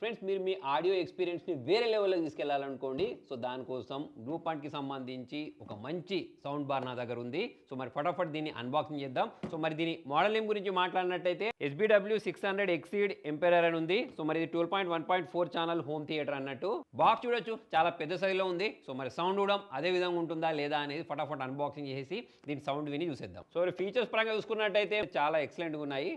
Friends మీరు మీ audio ఎక్స్పీరియన్స్ని వేరే లెవెల్లోకి తీసుకెళ్లాలనుకోండి. సో దానికోసం బ్లూ పాయింట్కి సంబంధించి ఒక మంచి సౌండ్ బార్ నా దగ్గర ఉంది. సో మరి ఫటాఫట్ దీన్ని అన్బాక్సింగ్ చేద్దాం. సో మరి దీని మోడల్ నేమ్ గురించి మాట్లాడినట్టయితే SBW600 ఎక్సీడ్ ఎంపెరర్ అని ఉంది. సో మరి ఇది 12.1.4 ఛానల్ హోమ్ థియేటర్ అన్నట్టు. బాక్స్ చూడొచ్చు చాలా పెద్ద సైజులో ఉంది. సో మరి సౌండ్ కూడా అదే విధంగా ఉంటుందా లేదా అనేది ఫటాఫట్ అన్బాక్సింగ్ చేసి దీని సౌండ్ విని చూసేద్దాం. సో ఫీచర్స్ పరంగా చూసుకున్నట్టయితే చాలా ఎక్సలెంట్గా ఉన్నాయి.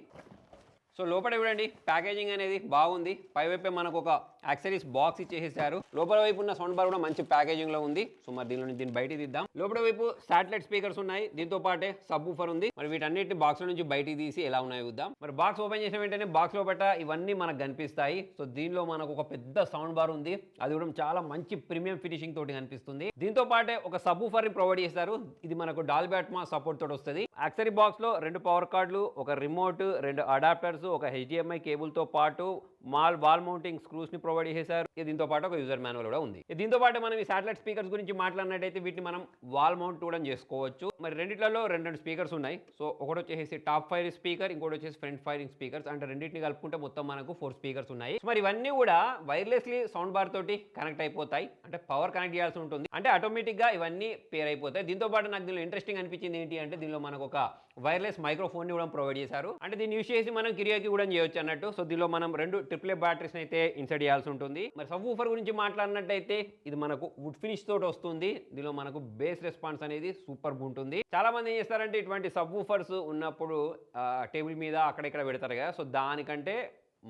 సో లోపల చూడండి ప్యాకేజింగ్ అనేది బాగుంది. పైవైపే మనకు ఒక యాక్సరీస్ బాక్స్ ఇచ్చేసారు. లోపల వైపు ఉన్న సౌండ్ బార్ కూడా మంచి ప్యాకేజింగ్ లో ఉంది. సో మరి దీన్ని బయటికి తీద్దాం. లోపల వైపు శాటిలైట్ స్పీకర్స్ ఉన్నాయి. దీంతో పాటే సబ్ ఊఫర్ ఉంది. మరి వీటన్నిటి బాక్స్ నుంచి బయటికి తీసి ఎలా ఉన్నాయో చూద్దాం. మరి బాక్స్ ఓపెన్ చేసిన వెంటనే బాక్స్ లోపల ఇవన్నీ మనకు కనిపిస్తాయి. సో దీనిలో మనకు ఒక పెద్ద సౌండ్ బార్ ఉంది. అది కూడా చాలా మంచి ప్రీమియం ఫినిషింగ్ తోటి కనిపిస్తుంది. దీంతో పాటే ఒక సబ్ ఊఫర్ ని ప్రొవైడ్ చేస్తారు. ఇది మనకు డాల్బీ అట్మాస్ సపోర్ట్ తోటి వస్తుంది. యాక్సరీ బాక్స్ లో 2 పవర్ కార్డులు, ఒక రిమోట్, 2 అడాప్టర్స్, ఒక HDMI కేబుల్ తో పాటు వాల్ మౌంటింగ్ స్క్రూస్ ని ప్రొవైడ్ చేశారు. దీంతో పాటు ఒక యూజర్ మాన్యువల్ కూడా ఉంది. దీంతో పాటు మనం ఈ శాటిలైట్ స్పీకర్స్ గురించి మాట్లాడినట్టయితే వీటిని మనం వాల్ మౌంట్ కూడా చేసుకోవచ్చు. మరి రెండిట్లలో రెండు స్పీకర్స్ ఉన్నాయి. సో ఒకటి వచ్చేసి టాప్ ఫైరింగ్ స్పీకర్, ఇంకోటి వచ్చేసి ఫ్రంట్ ఫైరింగ్ స్పీకర్స్. అంటే రెండింటిని కలుపుకుంటే మొత్తం మనకు 4 స్పీకర్స్ ఉన్నాయి. మరి ఇవన్నీ కూడా వైర్లెస్లీ సౌండ్ బార్ తోటి కనెక్ట్ అయిపోతాయి. అంటే పవర్ కనెక్ట్ చేయాల్సి ఉంటుంది. అంటే ఆటోమేటిక్ గా ఇవన్నీ పేర్ అయిపోతాయి. దీంతో పాటు నాకు దీనిలో ఇంట్రెస్టింగ్ అనిపించింది ఏంటి అంటే దీనిలో మనకు ఒక వైర్లెస్ మైక్రోఫోన్ ని కూడా ప్రొవైడ్ చేశారు. అంటే దీన్ని యూస్ చేసి మనం కిరియాకి కూడా చేయొచ్చు అన్నట్టు. సో దీనిలో మనం 2 AAA బ్యాటరీస్ అయితే ఇన్సర్ట్ చేయాల్సి ఉంటుంది. మరి సబ్ ఊఫర్ గురించి మాట్లాడినట్టయితే ఇది మనకు వుడ్ ఫినిష్ తోటి వస్తుంది. దీనిలో మనకు బేస్ రెస్పాన్స్ అనేది సూపర్ ఉంటుంది. చాలా మంది ఏం చేస్తారంటే ఇటువంటి సబ్ ఊఫర్స్ ఉన్నప్పుడు టేబుల్ మీద అక్కడ ఇక్కడ పెడతారు కదా. సో దానికంటే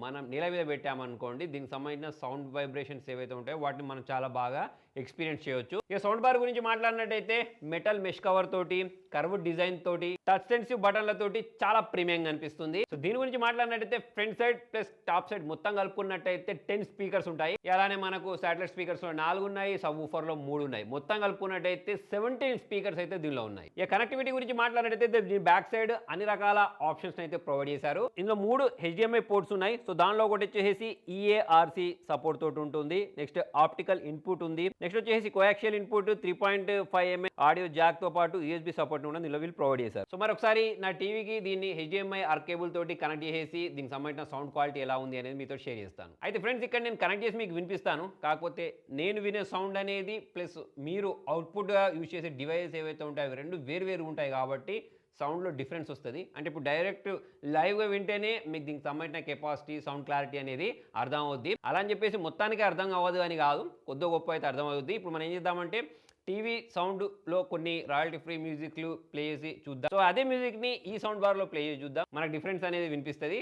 మనం నేల మీద పెట్టామనుకోండి దీనికి సంబంధించిన సౌండ్ వైబ్రేషన్స్ ఏవైతే ఉంటాయో వాటిని మనం చాలా బాగా ఎక్స్పీరియన్స్ చేయొచ్చు. ఇక సౌండ్ బార్ గురించి మాట్లాడినట్టయితే మెటల్ మెష్ కవర్ తోటి, కర్వ్ డిజైన్ తోటి, టచ్ సెన్సిటివ్ బటన్లతోటి చాలా ప్రీమియంగా అనిపిస్తుంది. సో దీని గురించి మాట్లాడినట్టయితే front side plus top side మొత్తం కలుపుకున్నట్టయితే 10 స్పీకర్స్ ఉంటాయి. అలానే మనకు శాటిలైట్ స్పీకర్స్ లో 4 ఉన్నాయి, సబ్ ఊఫర్ లో 3 ఉన్నాయి. మొత్తం కలుపుకున్నట్టయితే 17 స్పీకర్స్ అయితే దీనిలో ఉన్నాయి. ఇక కనెక్టివిటీ గురించి మాట్లాడినట్టయితే దీని బ్యాక్ సైడ్ అన్ని రకాల ఆప్షన్స్ అయితే ప్రొవైడ్ చేశారు. ఇందులో 3 HDMI పోర్ట్స్ ఉన్నాయి. సో దానిలో ఒకటి వచ్చేసి EARC సపోర్ట్ తోటి ఉంటుంది. నెక్స్ట్ ఆప్టికల్ ఇన్పుట్ ఉంది. నెక్స్ట్ వచ్చేసి coaxial input 3.5 mm audio Jack తో పాటు USB సపోర్ట్ కూడా దీనిలో వీళ్ళు ప్రొవైడ్ చేశారు. సో మరి ఒకసారి నా టీవీకి దీన్ని HDMI ఆర్క్ కేబుల్ తోటి కనెక్ట్ చేసి దీనికి సంబంధించిన సౌండ్ క్వాలిటీ ఎలా ఉంది అనేది మీతో షేర్ చేస్తాను. అయితే ఫ్రెండ్స్ ఇక్కడ నేను కనెక్ట్ చేసి మీకు వినిపిస్తాను. కాకపోతే నేను వినే సౌండ్ అనేది ప్లస్ మీరు అవుట్పుట్ గా యూజ్ చేసే డివైస్ ఏవైతే ఉంటాయో అవి రెండు వేరు ఉంటాయి కాబట్టి సౌండ్లో డిఫరెన్స్ వస్తుంది. అంటే ఇప్పుడు డైరెక్ట్ లైవ్గా వింటేనే మీకు దీనికి సంబంధించిన కెపాసిటీ, సౌండ్ క్లారిటీ అనేది అర్థం అవుద్ది. అలా అని చెప్పేసి మొత్తానికి అర్థం అవ్వదు అని కాదు, కొద్ది గొప్ప అయితే అర్థం అవుద్ది. ఇప్పుడు మనం ఏం చేద్దామంటే టీవీ సౌండ్లో కొన్ని రాయల్టీ ఫ్రీ మ్యూజిక్లు ప్లే చేసి చూద్దాం. సో అదే మ్యూజిక్ని ఈ సౌండ్ బార్లో ప్లే చేసి చూద్దాం. మనకు డిఫరెన్స్ అనేది వినిపిస్తుంది.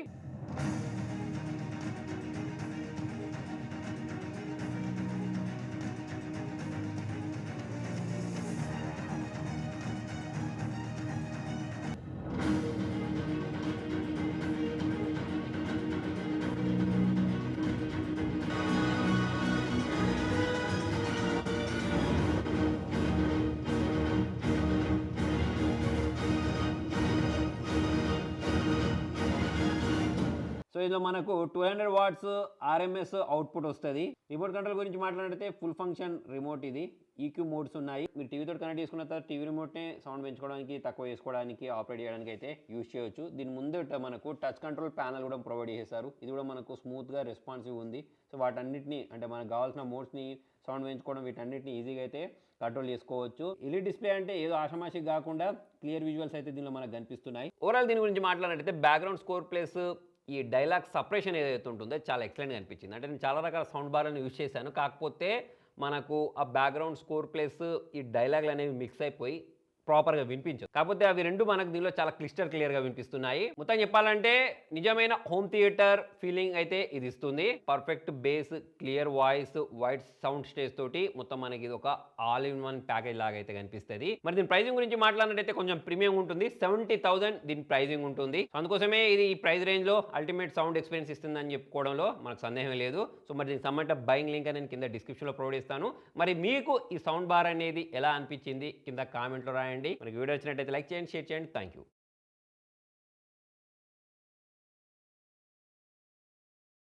సో ఇందులో మనకు 200 వాట్స్ RMS అవుట్పుట్ వస్తుంది. రిమోట్ కంట్రోల్ గురించి మాట్లాడితే ఫుల్ ఫంక్షన్ రిమోట్ ఇది. EQ మోడ్స్ ఉన్నాయి. మీరు టీవీతో కనెక్ట్ చేసుకున్న తర్వాత టీవీ రిమోట్ని సౌండ్ పెంచుకోవడానికి, తక్కువ చేసుకోవడానికి, ఆపరేట్ చేయడానికి అయితే యూజ్ చేయొచ్చు. దీని ముందు మనకు టచ్ కంట్రోల్ ప్యానల్ కూడా ప్రొవైడ్ చేశారు. ఇది కూడా మనకు స్మూత్గా రెస్పాన్సివ్ ఉంది. సో వాటన్నిటిని అంటే మనకు కావాల్సిన మోడ్స్ని సౌండ్ పెంచుకోవడం వీటన్నిటిని ఈజీగా అయితే కంట్రోల్ చేసుకోవచ్చు. ఎల్ఈడి డిస్ప్లే అంటే ఏదో ఆషామాషి కాకుండా క్లియర్ విజువల్స్ అయితే దీనిలో మనకు కనిపిస్తున్నాయి. ఓవరాల్ దీని గురించి మాట్లాడినట్టయితే బ్యాక్గ్రౌండ్ స్కోర్ ప్లస్ ఈ డైలాగ్ సపరేషన్ ఏదైతే ఉంటుందో చాలా ఎక్సలెంట్గా అనిపించింది. అంటే నేను చాలా రకాల సౌండ్ బార్లను యూజ్ చేశాను. కాకపోతే మనకు ఆ బ్యాక్గ్రౌండ్ స్కోర్ ప్లస్ ఈ డైలాగ్లు అనేవి మిక్స్ అయిపోయి ప్రాపర్గా వినిపించదు. కాకపోతే అవి రెండు మనకు దీనిలో చాలా క్లియర్గా వినిపిస్తున్నాయి. మొత్తం చెప్పాలంటే నిజమైన హోమ్ థియేటర్ ఫీలింగ్ అయితే ఇది ఇస్తుంది. Perfect base, clear voice, wide sound stage తోటి మొత్తం మనకి ఇది ఒక ఆల్ ఇన్ వన్ ప్యాకేజ్ లాగా అయితే కనిపిస్తుంది. మరి దీని ప్రైజింగ్ గురించి మాట్లాడినట్టయితే కొంచెం ప్రీమియం ఉంటుంది. 70,000 దీని ప్రైజింగ్ ఉంటుంది. అందుకోసమే ఇది ఈ ప్రైస్ రేంజ్ లో అల్టిమేట్ సౌండ్ ఎక్స్పీరియన్స్ ఇస్తుందని చెప్పుకోవడంలో మనకు సందేహం లేదు. సో మరి దీనికి సంబంధించిన బయింగ్ లింక్ నేను కింద డిస్క్రిప్షన్ లో ప్రొవైడ్ చేస్తాను. మరి మీకు ఈ సౌండ్ బార్ అనేది ఎలా అనిపించింది కింద కామెంట్లో రాయండి. మనకి వీడియో వచ్చినట్టయితే లైక్ చేయండి, షేర్ చేయండి. Thank you.